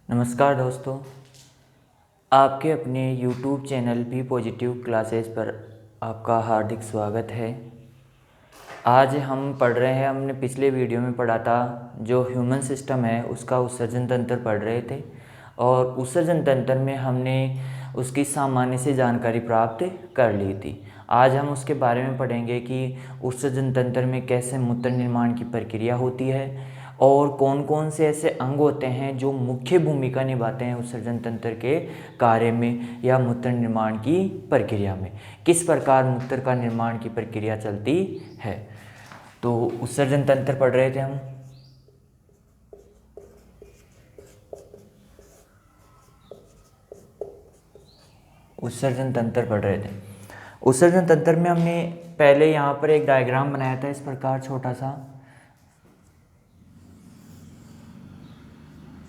नमस्कार दोस्तों, आपके अपने YouTube channel B positive classes पर आपका हार्दिक स्वागत है। आज हम पढ़ रहे हैं, हमने पिछले वीडियो में पढ़ा था जो ह्यूमन सिस्टम है उसका उत्सर्जन तंत्र पढ़ रहे थे और उत्सर्जन तंत्र में हमने उसकी सामान्य से जानकारी प्राप्त कर ली थी। आज हम उसके बारे में पढ़ेंगे कि उत्सर्जन तंत्र में कैसे मूत्र निर्माण की प्रक्रिया होती है और कौन कौन से ऐसे अंग होते हैं जो मुख्य भूमिका निभाते हैं उत्सर्जन तंत्र के कार्य में या मूत्र निर्माण की प्रक्रिया में, किस प्रकार मूत्र का निर्माण की प्रक्रिया चलती है। तो उत्सर्जन तंत्र पढ़ रहे थे हम। उत्सर्जन तंत्र पढ़ रहे थे। उत्सर्जन तंत्र में हमने पहले यहाँ पर एक डायग्राम बनाया था इस प्रकार छोटा सा।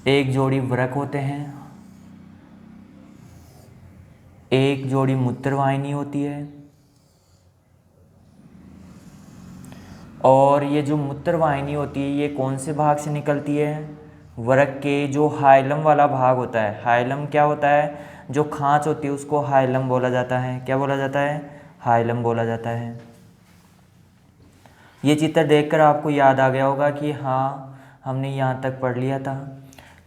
एक जोड़ी वृक्क होते हैं, एक जोड़ी मूत्रवाहिनी होती है और ये जो मूत्रवाहिनी होती है ये कौन से भाग से निकलती है? वृक्क के जो हाइलम वाला भाग होता है। हाइलम क्या होता है? जो खांच होती है उसको हाइलम बोला जाता है। क्या बोला जाता है? हाइलम बोला जाता है। ये चित्र देखकर आपको याद आ गया होगा कि हाँ, हमने यहाँ तक पढ़ लिया था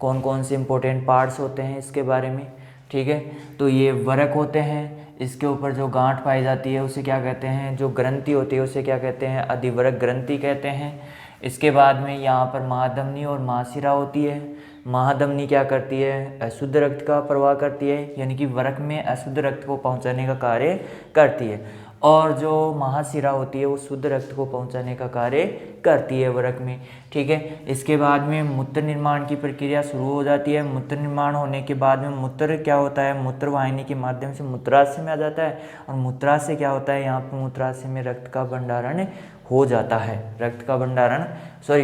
कौन कौन से इम्पोर्टेंट पार्ट्स होते हैं इसके बारे में। ठीक है, तो ये वृक्क होते हैं, इसके ऊपर जो गांठ पाई जाती है उसे क्या कहते हैं? जो ग्रंथि होती है उसे क्या कहते हैं? अधिवृक्क ग्रंथि कहते हैं। इसके बाद में यहाँ पर महाधमनी और महाशिरा होती है। महाधमनी क्या करती है? अशुद्ध रक्त का प्रवाह करती है, यानी कि वृक्क में अशुद्ध रक्त को पहुँचाने का कार्य करती है। और जो महाशिरा होती है वो शुद्ध रक्त को पहुंचाने का कार्य करती है वृक्क में। ठीक है, इसके बाद में मूत्र निर्माण की प्रक्रिया शुरू हो जाती है। मूत्र निर्माण होने के बाद में मूत्र क्या होता है? मूत्रवाहिनी के माध्यम से मूत्राशय में आ जाता है और मूत्राशय क्या होता है? यहाँ पर मूत्राशय में रक्त का भंडारण हो जाता है।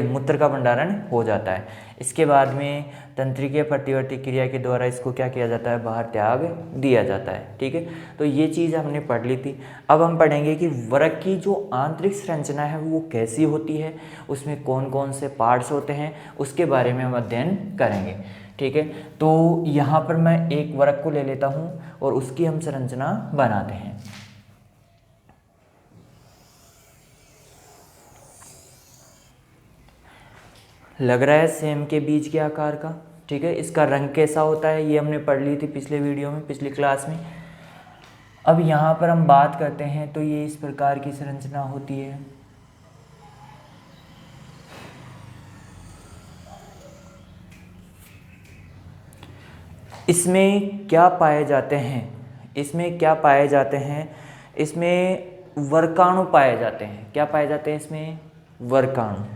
मूत्र का भंडारण हो जाता है। इसके बाद में तंत्रिकीय प्रतिवर्ती क्रिया के द्वारा इसको क्या किया जाता है? बाहर त्याग दिया जाता है। ठीक है, तो ये चीज़ हमने पढ़ ली थी। अब हम पढ़ेंगे कि वृक्क की जो आंतरिक संरचना है वो कैसी होती है, उसमें कौन कौन से पार्ट्स होते हैं, उसके बारे में हम अध्ययन करेंगे। ठीक है, तो यहाँ पर मैं एक वृक्क को ले लेता हूँ और उसकी हम संरचना बनाते हैं। लग रहा है सेम के बीज के आकार का। ठीक है, इसका रंग कैसा होता है ये हमने पढ़ ली थी पिछले वीडियो में, पिछली क्लास में। अब यहाँ पर हम बात करते हैं तो ये इस प्रकार की संरचना होती है। इसमें क्या पाए जाते हैं? इसमें वर्काणु पाए जाते हैं। क्या पाए जाते हैं इसमें? वर्काणु।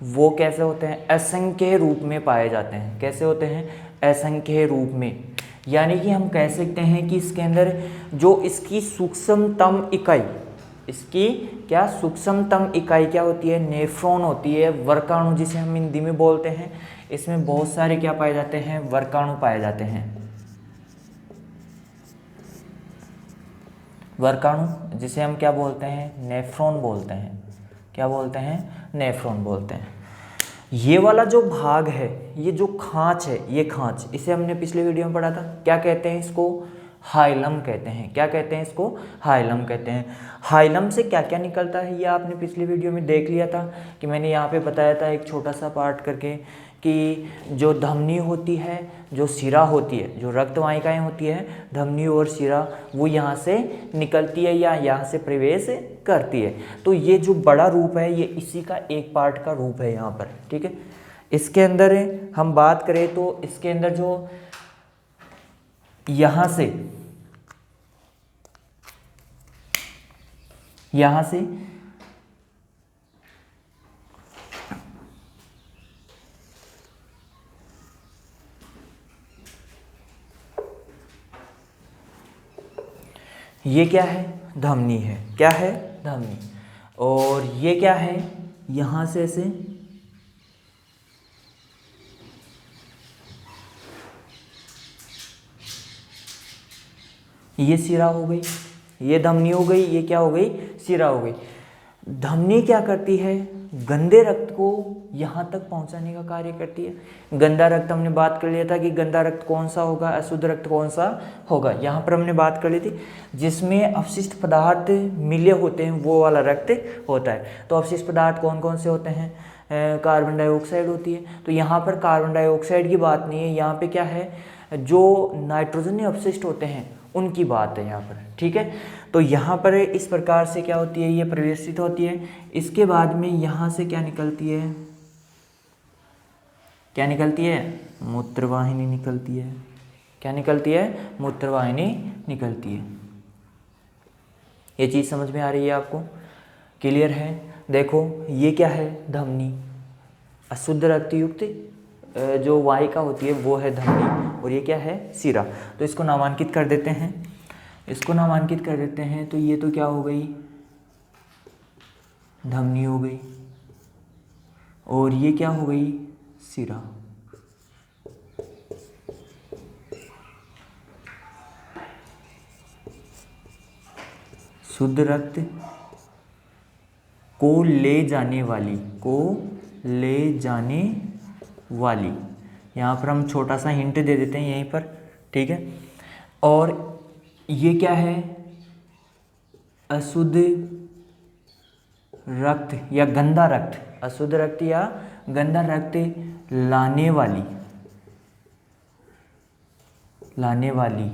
वो कैसे होते हैं? असंख्य रूप में पाए जाते हैं। कैसे होते हैं? असंख्य रूप में। यानी कि हम कह सकते हैं कि इसके अंदर जो इसकी सूक्ष्मतम इकाई, इसकी क्या सूक्ष्मतम इकाई क्या होती है? नेफ्रॉन होती है। वर्काणु जिसे हम हिंदी में बोलते हैं, इसमें बहुत सारे क्या पाए जाते हैं? वर्काणु पाए जाते हैं। वर्काणु जिसे हम क्या बोलते हैं? नेफ्रॉन बोलते हैं। क्या बोलते हैं? नेफ्रॉन बोलते हैं। ये वाला जो भाग है, ये जो खांच है, ये खांच, इसे हमने पिछले वीडियो में पढ़ा था। क्या कहते हैं इसको? हाइलम कहते हैं। क्या कहते हैं इसको? हाइलम कहते हैं। हाइलम से क्या क्या निकलता है ये आपने पिछले वीडियो में देख लिया था कि मैंने यहाँ पे बताया था एक छोटा सा पार्ट करके कि जो धमनी होती है, जो शिरा होती है, जो रक्तवाहिकाएं होती है, धमनी और शिरा, वो यहाँ से निकलती है या यहाँ से प्रवेश करती है। तो ये जो बड़ा रूप है ये इसी का एक पार्ट का रूप है यहाँ पर। ठीक है, इसके अंदर हम बात करें तो इसके अंदर जो यहाँ से ये क्या है? धमनी है। क्या है? धमनी। और ये क्या है? यहाँ से ऐसे ये शिरा हो गई, ये धमनी हो गई, ये क्या हो गई? शिरा हो गई। धमनी क्या करती है? गंदे रक्त को यहाँ तक पहुँचाने का कार्य करती है। गंदा रक्त हमने बात कर लिया था कि गंदा रक्त कौन सा होगा, अशुद्ध रक्त कौन सा होगा, यहाँ पर हमने बात कर ली थी जिसमें अवशिष्ट पदार्थ मिले होते हैं वो वाला रक्त होता है। तो अवशिष्ट पदार्थ कौन कौन से होते हैं, कार्बन डाइऑक्साइड होती है। तो यहाँ पर कार्बन डाइऑक्साइड की बात नहीं है, यहाँ पे क्या है, जो नाइट्रोजन अवशिष्ट होते हैं उनकी बात है यहाँ पर, ठीक है। तो यहाँ पर इस प्रकार से क्या होती है, ये प्रवेशित होती है। इसके बाद में यहाँ से क्या निकलती है, क्या निकलती है, मूत्रवाहिनी निकलती है। क्या निकलती है, मूत्रवाहिनी निकलती है। ये चीज़ समझ में आ रही है आपको, क्लियर है। देखो ये क्या है, धमनी, अशुद्ध रक्त युक्त जो वाहिका होती है वो है धमनी, और ये क्या है, सिरा। तो इसको नामांकित कर देते हैं, इसको नामांकित कर देते हैं। तो ये तो क्या हो गई, धमनी हो गई, और ये क्या हो गई, सिरा। शुद्ध रक्त को ले जाने वाली, को ले जाने वाली, यहाँ पर हम छोटा सा हिंट दे देते हैं यहीं पर, ठीक है। और ये क्या है, अशुद्ध रक्त या गंदा रक्त, अशुद्ध रक्त या गंदा रक्त लाने वाली, लाने वाली,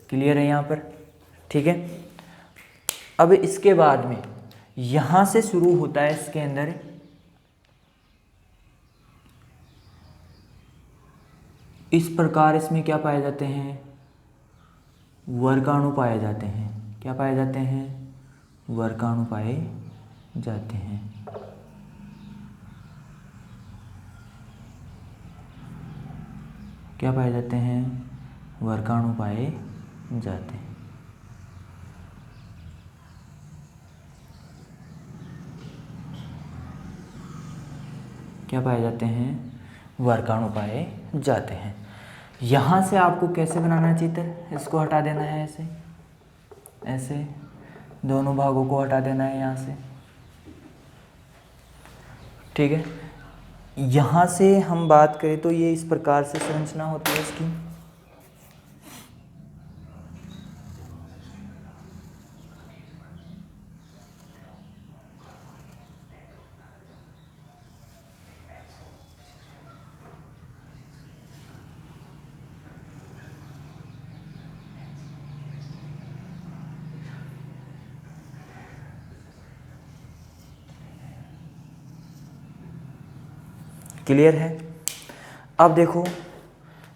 क्लियर है यहाँ पर, ठीक है। अब इसके बाद में यहाँ से शुरू होता है इसके अंदर इस प्रकार, इसमें क्या पाए जाते हैं, वर्गाणु पाए जाते हैं। क्या पाए जाते हैं, वर्गाणु पाए जाते हैं। क्या पाए जाते हैं, वर्गाणु पाए जाते हैं। क्या पाए जाते हैं, वर्गाणु पाए जाते हैं। यहाँ से आपको कैसे बनाना है चित्र, इसको हटा देना है ऐसे, ऐसे दोनों भागों को हटा देना है यहाँ से, ठीक है। यहाँ से हम बात करें तो ये इस प्रकार से संरचना होती है इसकी। क्लियर है। अब देखो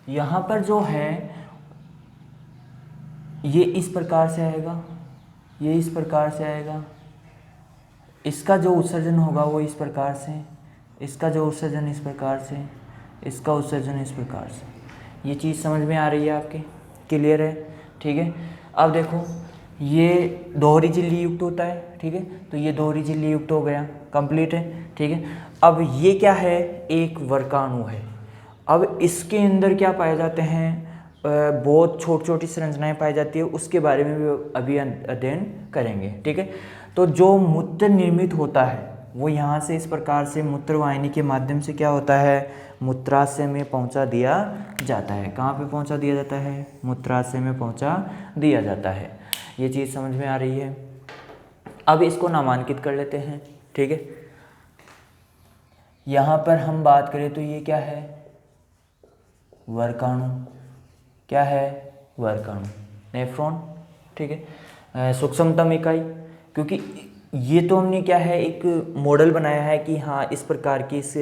यहाँ पर जो है ये इस प्रकार से आएगा, ये इस प्रकार से आएगा, इसका जो उत्सर्जन होगा वो इस प्रकार से, इसका जो उत्सर्जन इस प्रकार से, इसका उत्सर्जन इस प्रकार से। ये चीज़ समझ में आ रही है आपके, क्लियर है, ठीक है। अब देखो ये दोहरी झिल्ली युक्त होता है, ठीक है। तो ये दोहरी झिल्ली युक्त हो गया, कंप्लीट है, ठीक है। अब ये क्या है, एक वर्गाणु है। अब इसके अंदर क्या पाए जाते हैं, बहुत छोटी छोटी संरचनाएं पाई जाती है, उसके बारे में भी अभी अध्ययन करेंगे, ठीक है। तो जो मूत्र निर्मित होता है वो यहाँ से इस प्रकार से मूत्रवाहिनी के माध्यम से क्या होता है, मूत्राशय में पहुँचा दिया जाता है। कहाँ पे पहुँचा दिया जाता है, मूत्राशय में पहुँचा दिया जाता है। ये चीज़ समझ में आ रही है। अब इसको नामांकित कर लेते हैं, ठीक है। यहाँ पर हम बात करें तो ये क्या है, वर्गाणु, क्या है, वर्गाणु, नेफ्रॉन, ठीक है। सूक्ष्मतम इकाई, क्योंकि ये तो हमने क्या है, एक मॉडल बनाया है कि हाँ इस प्रकार की इस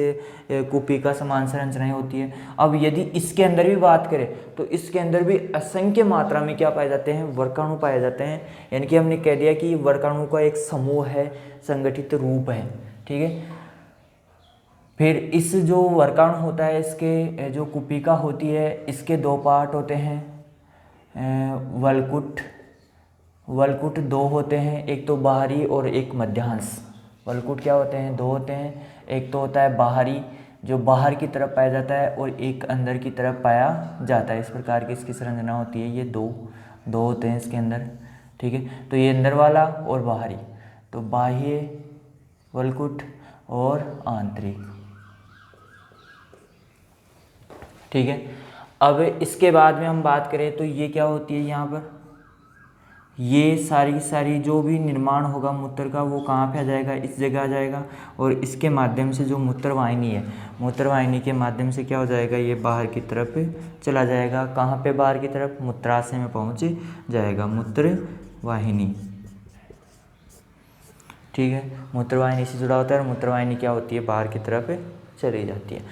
कुपिका समान संरचनाएं होती है। अब यदि इसके अंदर भी बात करें तो इसके अंदर भी असंख्य मात्रा में क्या पाए जाते हैं, वर्गाणु पाए जाते हैं। यानी कि हमने कह दिया कि वर्गाणु का एक समूह है, संगठित रूप है, ठीक है। फिर इस जो वर्गाणु होता है, इसके जो कुपिका होती है, इसके दो पार्ट होते हैं, वलकुट, वलकुट दो होते हैं, एक तो बाहरी और एक मध्यांश। वलकुट क्या होते हैं, दो होते हैं, एक तो होता है बाहरी जो बाहर की तरफ पाया जाता है, और एक अंदर की तरफ पाया जाता है। इस प्रकार की इसकी संरचना होती है। ये दो होते हैं इसके अंदर, ठीक है। तो ये अंदर वाला और बाहरी, तो बाह्य वलकुट और आंतरिक। ठीक है, अब इसके बाद में हम बात करें तो ये क्या होती है, यहाँ पर ये सारी जो भी निर्माण होगा मूत्र का वो कहाँ पे आ जाएगा, इस जगह आ जाएगा। और इसके माध्यम से जो मूत्रवाहिनी है, मूत्रवाहिनी के माध्यम से क्या हो जाएगा, ये बाहर की तरफ चला जाएगा। कहाँ पे बाहर की तरफ, मूत्राशय में पहुँच जाएगा मूत्रवाहिनी। ठीक है, मूत्रवाहिनी से जुड़ा होता है और मूत्रवाहिनी क्या होती है, बाहर की तरफ चली जाती है।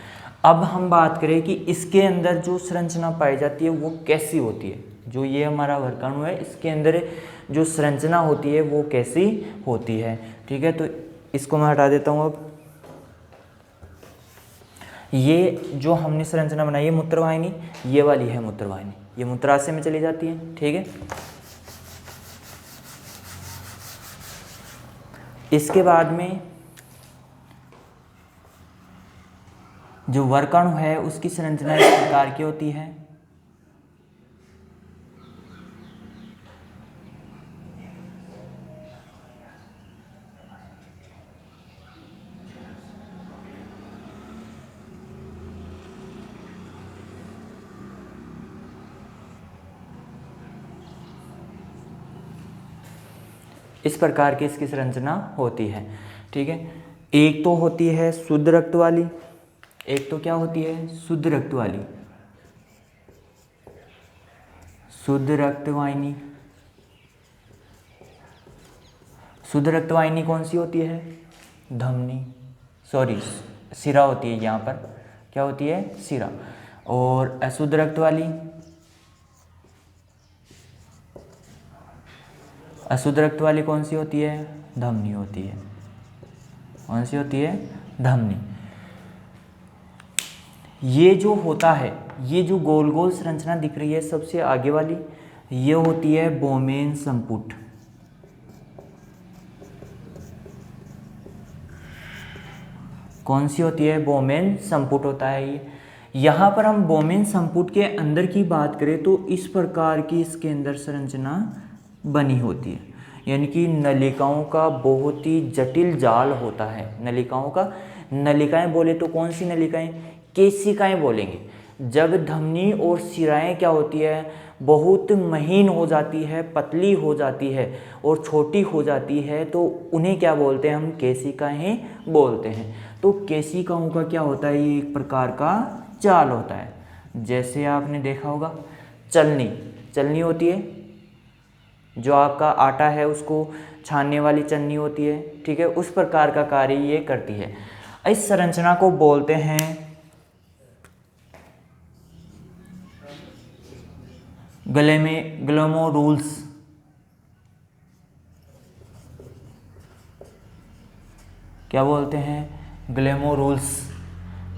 अब हम बात करें कि इसके अंदर जो संरचना पाई जाती है वो कैसी होती है। जो ये हमारा वर्गाणु है इसके अंदर जो संरचना होती है वो कैसी होती है। ठीक है, तो इसको मैं हटा देता हूँ। अब ये जो हमने संरचना बनाई है मूत्रवाहिनी, ये वाली है मूत्रवाहिनी, ये मूत्राशय में चली जाती है। ठीक है, इसके बाद में जो वर्गाणु है उसकी संरचना इस प्रकार की होती है। इस प्रकार की इसकी संरचना होती है। ठीक है, एक तो होती है शुद्ध रक्त वाली, एक तो क्या होती है, शुद्ध रक्त वाली, शुद्ध रक्तवाहिनी। शुद्ध रक्तवाहिनी कौन सी होती है, धमनी, सॉरी सिरा होती है, यहाँ पर क्या होती है, सिरा। और अशुद्ध रक्त वाली, अशुद्ध रक्त वाली कौन सी होती है, धमनी होती है। कौन सी होती है, धमनी। ये जो होता है, ये जो गोल गोल संरचना दिख रही है सबसे आगे वाली, ये होती है बोमेन संपुट। कौन सी होती है, बोमेन संपुट होता है ये। यहाँ पर हम बोमेन संपुट के अंदर की बात करें तो इस प्रकार की इसके अंदर संरचना बनी होती है, यानी कि नलिकाओं का बहुत ही जटिल जाल होता है। नलिकाओं का, नलिकाएं बोले तो कौन सी नलिकाएं, केशिकाएं बोलेंगे। जब धमनी और शिराएं क्या होती है, बहुत महीन हो जाती है, पतली हो जाती है और छोटी हो जाती है, तो उन्हें क्या बोलते हैं, हम केशिकाएं बोलते हैं। तो केशिकाओं का क्या होता है, ये एक प्रकार का जाल होता है। जैसे आपने देखा होगा चलनी, चलनी होती है, जो आपका आटा है उसको छानने वाली चलनी होती है। ठीक है, उस प्रकार का कार्य ये करती है। इस संरचना को बोलते हैं गले में ग्लोमेरुल्स। क्या बोलते हैं, ग्लोमेरुल्स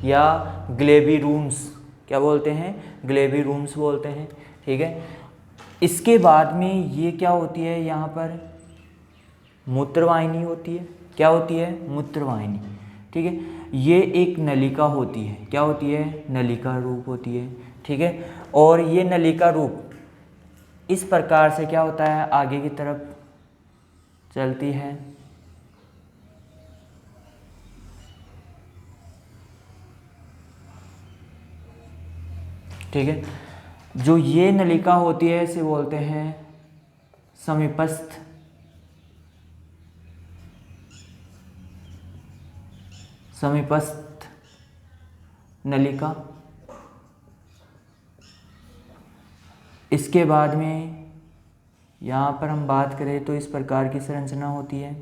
या ग्लेबिरूम्स। क्या बोलते हैं, ग्लेबिरूम्स बोलते हैं। ठीक है, इसके बाद में ये क्या होती है, यहाँ पर मूत्रवाहिनी होती है। क्या होती है, मूत्रवाहिनी। ठीक है, ये एक नलिका होती है। क्या होती है, नलिका रूप होती है। ठीक है, और ये नलिका रूप इस प्रकार से क्या होता है, आगे की तरफ चलती है। ठीक है, जो ये नलिका होती है इसे बोलते हैं समीपस्थ समीपस्थ नलिका। इसके बाद में यहाँ पर हम बात करें तो इस प्रकार की संरचना होती है।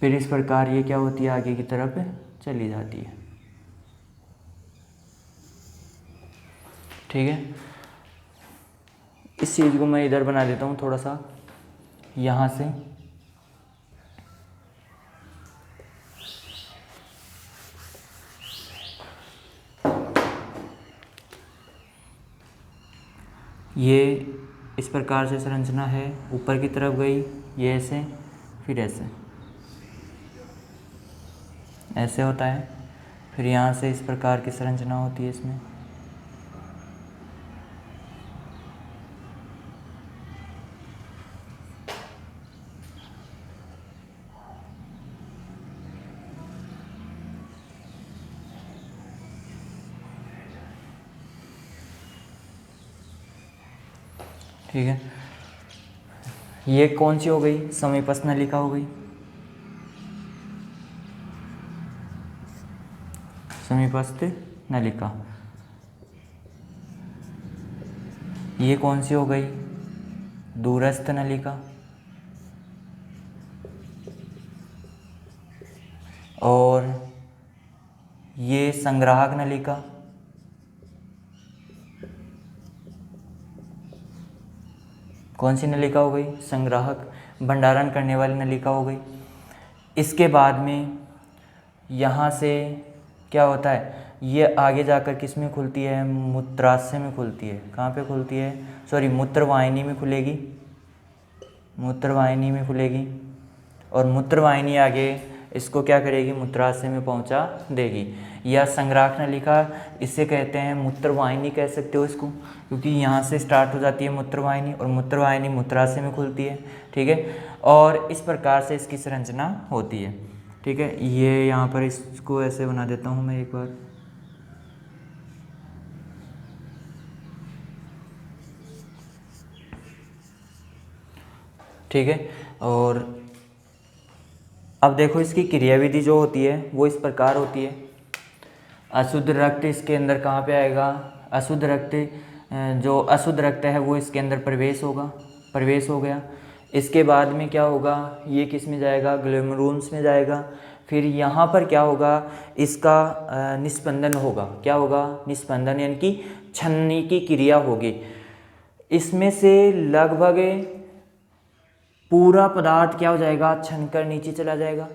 फिर इस प्रकार ये क्या होती है, आगे की तरफ चली जाती है। ठीक है, इस चीज़ को मैं इधर बना देता हूँ थोड़ा सा, यहाँ से ये इस प्रकार से संरचना है, ऊपर की तरफ गई, ये ऐसे, फिर ऐसे, ऐसे होता है, फिर यहाँ से इस प्रकार की संरचना होती है इसमें। ठीक है, ये कौन सी हो गई, समीपस्थ नलिका हो गई, समीपस्थ नलिका। ये कौन सी हो गई, दूरस्थ नलिका। और ये संग्राहक नलिका। कौन सी नलिका हो गई, संग्राहक, भंडारण करने वाली नलिका हो गई। इसके बाद में यहाँ से क्या होता है, ये आगे जाकर किस में खुलती है, मूत्राशय में खुलती है। कहाँ पे खुलती है, सॉरी मूत्रवाहिनी में खुलेगी, मूत्रवाहिनी में खुलेगी। और मूत्रवाहिनी आगे इसको क्या करेगी, मूत्राशय में पहुंचा देगी। या संग्राहक नलिका इसे कहते हैं, मूत्रवाहिनी कह सकते हो इसको, क्योंकि यहाँ से स्टार्ट हो जाती है मूत्रवाहिनी और मूत्रवाहिनी मूत्राशय में खुलती है। ठीक है, और इस प्रकार से इसकी संरचना होती है। ठीक है, ये यहाँ पर इसको ऐसे बना देता हूँ मैं एक बार। ठीक है, और अब देखो इसकी क्रियाविधि जो होती है वो इस प्रकार होती है। अशुद्ध रक्त इसके अंदर कहाँ पे आएगा, अशुद्ध रक्त, जो अशुद्ध रक्त है वो इसके अंदर प्रवेश होगा, प्रवेश हो गया। इसके बाद में क्या होगा, ये किस में जाएगा, ग्लोमेरुल्स में जाएगा। फिर यहाँ पर क्या होगा, इसका निस्पंदन होगा। क्या होगा, निस्पंदन, यानी कि छनने की क्रिया होगी। इसमें से लगभग पूरा पदार्थ क्या हो जाएगा, छनकर नीचे चला जाएगा।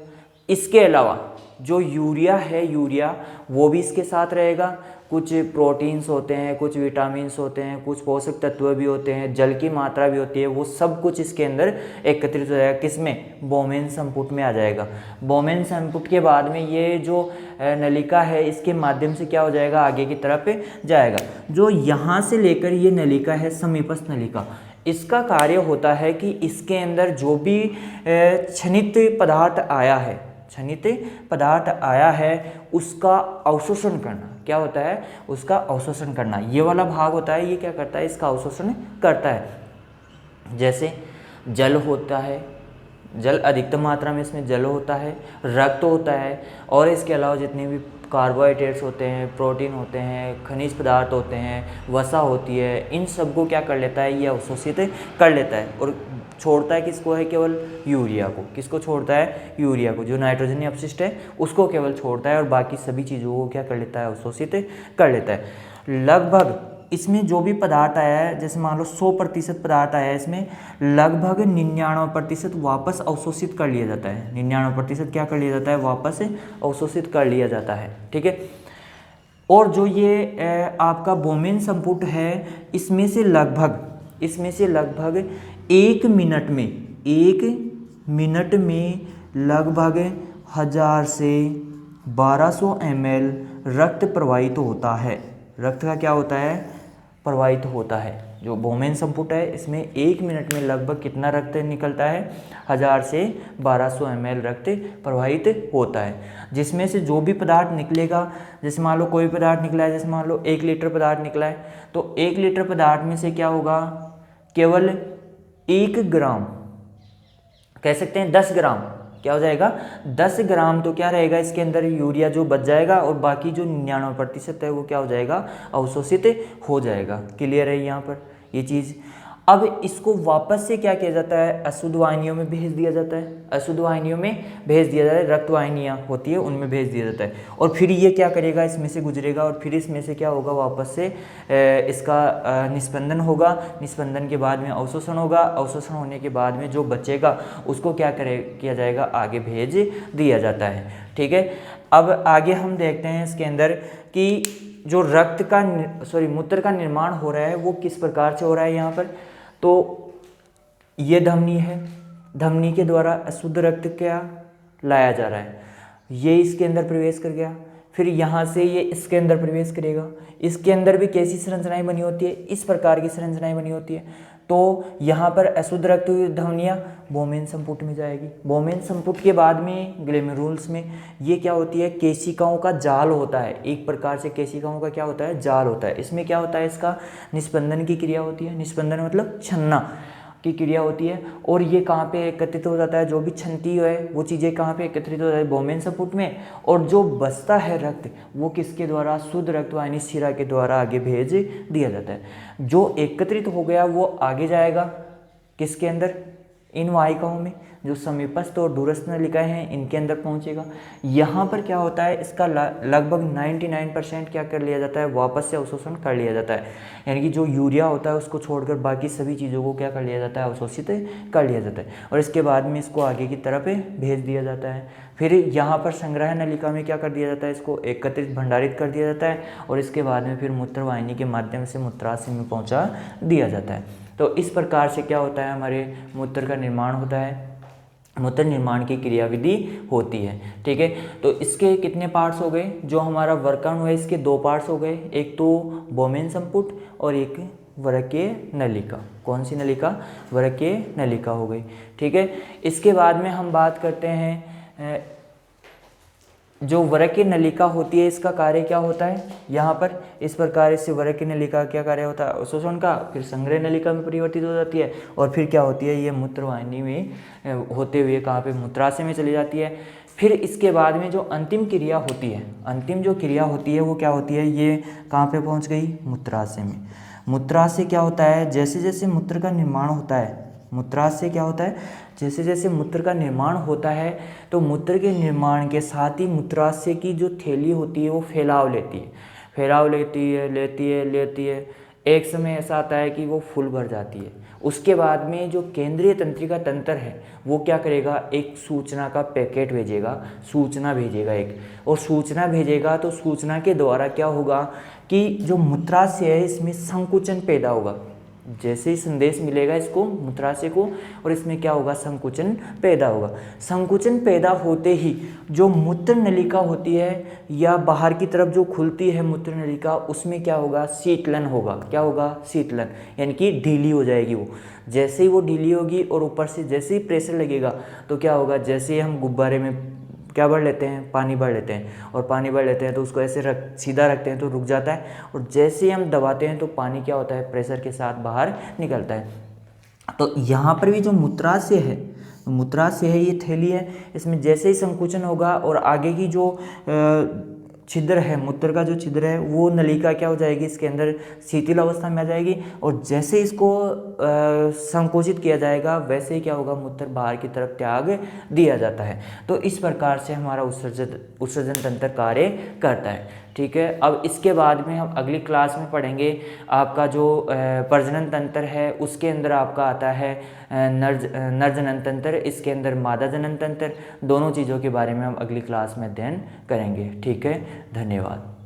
इसके अलावा जो यूरिया है, यूरिया वो भी इसके साथ रहेगा। कुछ प्रोटीन्स होते हैं, कुछ विटामिन्स होते हैं, कुछ पोषक तत्व भी होते हैं, जल की मात्रा भी होती है, वो सब कुछ इसके अंदर एकत्रित हो जाएगा। किसमें, बोमेन संपुट में आ जाएगा। बोमेन संपुट के बाद में ये जो नलिका है इसके माध्यम से क्या हो जाएगा, आगे की तरफ जाएगा। जो यहाँ से लेकर ये नलिका है, समीपस्थ नलिका, इसका कार्य होता है कि इसके अंदर जो भी क्षनित पदार्थ आया है, क्षनित पदार्थ आया है उसका अवशोषण करना। क्या होता है, उसका अवशोषण करना। ये वाला भाग होता है, ये क्या करता है, इसका अवशोषण करता है। जैसे जल होता है, जल अधिकतम मात्रा में इसमें जल होता है, रक्त होता है, और इसके अलावा जितने भी कार्बोहाइड्रेट्स होते हैं, प्रोटीन होते हैं, खनिज पदार्थ होते हैं, वसा होती है, इन सबको क्या कर लेता है, ये अवशोषित कर लेता है। और छोड़ता है किसको है, केवल यूरिया को। किसको छोड़ता है, यूरिया को। जो नाइट्रोजन अपशिष्ट है उसको केवल छोड़ता है और बाकी सभी चीज़ों को क्या कर लेता है, अवशोषित कर लेता है। लगभग इसमें जो भी पदार्थ आया है, जैसे मान लो 100% पदार्थ आया है, इसमें लगभग 99% वापस अवशोषित कर लिया जाता है। 99% क्या कर लिया जाता है, वापस अवशोषित कर लिया जाता है। ठीक है, और जो ये आपका बोमेन संपुट है, इसमें से लगभग 1 मिनट में, 1 मिनट में लगभग 1000 से 1200 ml रक्त प्रवाहित होता है। रक्त का क्या होता है, प्रवाहित होता है। जो बोमेन संपुट है इसमें 1 मिनट में लगभग कितना रक्त निकलता है, 1000 से 1200 ml रक्त प्रवाहित होता है। जिसमें से जो भी पदार्थ निकलेगा, जैसे मान लो कोई पदार्थ निकला है, जैसे मान लो 1 लीटर पदार्थ निकला है, तो 1 लीटर पदार्थ में से क्या होगा, केवल 1 ग्राम, कह सकते हैं 10 ग्राम, क्या हो जाएगा, 10 ग्राम तो क्या रहेगा इसके अंदर, यूरिया जो बच जाएगा, और बाकी जो 99% है वो क्या हो जाएगा, अवशोषित हो जाएगा। क्लियर है यहाँ पर ये चीज़। अब इसको वापस से क्या किया जाता है, अशुद्ध वाहिनियों में भेज दिया जाता है। अशुद्ध वाहिनियों में भेज दिया जाता है, रक्त वाहिनियाँ होती है उनमें भेज दिया जाता है। और फिर ये क्या करेगा, इसमें से गुजरेगा, और फिर इसमें से क्या होगा, वापस से इसका निस्पंदन होगा। निस्पंदन के बाद में अवशोषण होगा। अवशोषण होने के बाद में जो बचेगा उसको क्या किया जाएगा, आगे भेज दिया जाता है। ठीक है, अब आगे हम देखते हैं इसके अंदर कि जो रक्त का मूत्र का निर्माण हो रहा है वो किस प्रकार से हो रहा है यहाँ पर। तो ये धमनी है, धमनी के द्वारा अशुद्ध रक्त क्या लाया जा रहा है, ये इसके अंदर प्रवेश कर गया, फिर यहाँ से ये इसके अंदर प्रवेश करेगा। इसके अंदर भी कैसी संरचनाएं बनी होती है, इस प्रकार की संरचनाएं बनी होती है। तो यहाँ पर अशुद्ध रक्त धमनियाँ बोमेन संपुट में जाएगी। बोमेन संपुट के बाद में ग्लोमेरुल्स में ये क्या होती है, केशिकाओं का जाल होता है, एक प्रकार से केशिकाओं का क्या होता है, जाल होता है। इसमें क्या होता है, इसका निस्पंदन की क्रिया होती है, निस्पंदन मतलब छनना की क्रिया होती है। और ये कहाँ पे एकत्रित हो जाता है, जो भी छनती है वो चीज़ें कहाँ पे एकत्रित हो जाती है, बोमेन संपुट में। और जो बचता है रक्त वो किसके द्वारा, शुद्ध रक्त वाहिनी शिरा के द्वारा आगे भेज दिया जाता है। जो एकत्रित हो गया वो आगे जाएगा किसके अंदर, इन वाहिकाओं में, जो समीपस्थ और दूरस्थ नलिकाएं हैं इनके अंदर पहुंचेगा। यहाँ पर क्या होता है, इसका लगभग 99% क्या कर लिया जाता है, वापस से अवशोषण कर लिया जाता है। यानी कि जो यूरिया होता है उसको छोड़कर बाकी सभी चीज़ों को क्या कर लिया जाता है, अवशोषित कर लिया जाता है। और इसके बाद में इसको आगे की तरफ भेज दिया जाता है। फिर यहाँ पर संग्रह नलिका में क्या कर दिया जाता है, इसको एकत्रित भंडारित कर दिया जाता है। और इसके बाद में फिर मूत्रवाहिनी के माध्यम से मूत्राशय में पहुँचा दिया जाता है। तो इस प्रकार से क्या होता है, हमारे मूत्र का निर्माण होता है, मूत्र निर्माण की क्रियाविधि होती है। ठीक है, तो इसके कितने पार्ट्स हो गए, जो हमारा वर्काणु है इसके 2 पार्ट्स हो गए, एक तो बोमेन संपुट और एक वरकीय नलिका। कौन सी नलिका, वरकीय नलिका हो गई। ठीक है, इसके बाद में हम बात करते हैं जो वरकीय नलिका होती है इसका कार्य क्या होता है। यहाँ पर इस प्रकार से वरकीय नलिका क्या कार्य होता है, अवशोषण का, फिर संग्रह नलिका में परिवर्तित हो जाती है और फिर क्या होती है, ये मूत्रवाहिनी में होते हुए कहाँ पे, मूत्राशय में चली जाती है। फिर इसके बाद में जो अंतिम क्रिया होती है, अंतिम जो क्रिया होती है वो क्या होती है, ये कहाँ पे पहुँच गई, मूत्राशय में। मूत्राशय क्या होता है, जैसे जैसे मूत्र का निर्माण होता है, मूत्राशय क्या होता है, जैसे जैसे मूत्र का निर्माण होता है तो मूत्र के निर्माण के साथ ही मूत्राशय की जो थैली होती है वो फैलाव लेती है, फैलाव लेती है। एक समय ऐसा आता है कि वो फुल भर जाती है। उसके बाद में जो केंद्रीय तंत्रिका तंत्र है वो क्या करेगा, एक सूचना का पैकेट भेजेगा, सूचना भेजेगा एक, और सूचना भेजेगा तो सूचना के द्वारा क्या होगा कि जो मूत्राशय है इसमें संकुचन पैदा होगा। जैसे ही संदेश मिलेगा इसको मूत्राशय को, और इसमें क्या होगा, संकुचन पैदा होगा। संकुचन पैदा होते ही जो मूत्र नलिका होती है या बाहर की तरफ जो खुलती है मूत्र नलिका, उसमें क्या होगा, शीतलन होगा। क्या होगा, शीतलन, यानी कि ढीली हो जाएगी वो। जैसे ही वो ढीली होगी और ऊपर से जैसे ही प्रेशर लगेगा तो क्या होगा, जैसे ही हम गुब्बारे में क्या भर लेते हैं, पानी भर लेते हैं, और पानी भर लेते हैं तो उसको ऐसे सीधा रखते हैं तो रुक जाता है, और जैसे ही हम दबाते हैं तो पानी क्या होता है, प्रेशर के साथ बाहर निकलता है। तो यहाँ पर भी जो मूत्राशय है, मूत्राशय है, ये थैली है, इसमें जैसे ही संकुचन होगा और आगे की जो छिद्र है, मूत्र का जो छिद्र है वो नलिका क्या हो जाएगी, इसके अंदर शिथिल अवस्था में आ जाएगी, और जैसे इसको संकोचित किया जाएगा वैसे ही क्या होगा, मूत्र बाहर की तरफ त्याग दिया जाता है। तो इस प्रकार से हमारा उत्सर्जन तंत्र कार्य करता है। ठीक है, अब इसके बाद में हम अगली क्लास में पढ़ेंगे आपका जो प्रजनन तंत्र है, उसके अंदर आपका आता है नर जनन तंत्र, इसके अंदर मादा जनन तंत्र। दोनों चीज़ों के बारे में हम अगली क्लास में अध्ययन करेंगे। ठीक है, धन्यवाद।